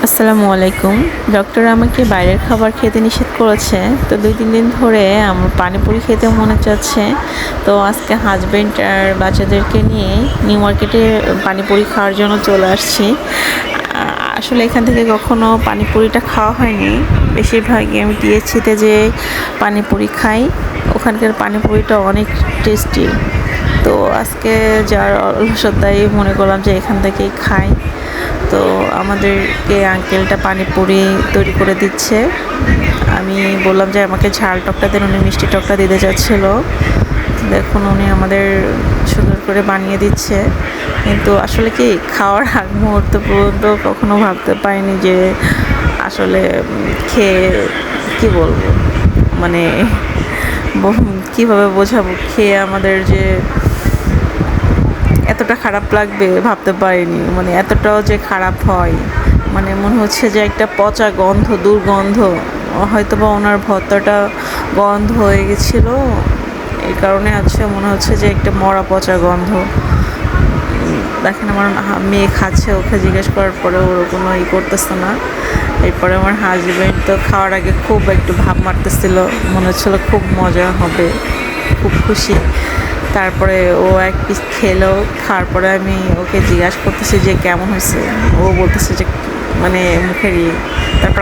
আসসালামু আলাইকুম। ডক্টর আমাকে বাইরের খাবার খেতে নিষেধ করেছে। তো ২-৩ দিন ধরে আমার পানিপুরি খেতে মনে চাচ্ছে। তো আজকে হাসব্যান্ড আর বাচ্চাদেরকে নিয়ে নিউ মার্কেটে পানিপুরি খাওয়ার জন্য চলে আসছি। আসলে এখান থেকে কখনো পানিপুরিটা খাওয়া হয়নি। বেশিরভাগই আমি টিএসসিতে যে পানিপুরি খাই, ওখানকার পানিপুরিটা অনেক টেস্টি। তো আজকে যার অলসতাই মনে করলাম যে এখান থেকেই খাই। তো আমাদেরকে আঙ্কেলটা পানিপুরি তৈরি করে দিচ্ছে। আমি বললাম যে আমাকে ঝাল টকটা দেন, উনি মিষ্টি টকটা দিতে চাচ্ছিলো। দেখুন উনি আমাদের সুন্দর করে বানিয়ে দিচ্ছে। কিন্তু আসলে কি খাওয়ার আগ মুহূর্ত পর্যন্ত কখনো ভাবতে পারিনি যে আসলে খেয়ে কী বলবো, মানে কীভাবে বোঝাবো, খেয়ে আমাদের যে এতটা খারাপ লাগবে ভাবতে পারিনি। মানে এতটাও যে খারাপ হয়, মানে মনে হচ্ছে যে একটা পচা গন্ধ, দুর্গন্ধ। হয়তো বা ওনার ভর্তাটা গন্ধ হয়ে গেছিলো, এই কারণে মনে হচ্ছে যে একটা মরা পচা গন্ধ। দেখেন আমার মেয়ে খাচ্ছে, ওকে জিজ্ঞেস করার পরে ওর কোনো করতেছে না। এরপরে আমার হাজব্যান্ড তো খাওয়ার আগে খুব একটু ভাব মারতেছিল, মনে হচ্ছিলো খুব মজা হবে, খুব খুশি। তারপরে ও এক পিস খেলো, খাওয়ার পরে আমি ওকে জিজ্ঞাসা করতেছি যে কেমন হয়েছে। ও বলতেছে যে মানে মুখেরই। তারপর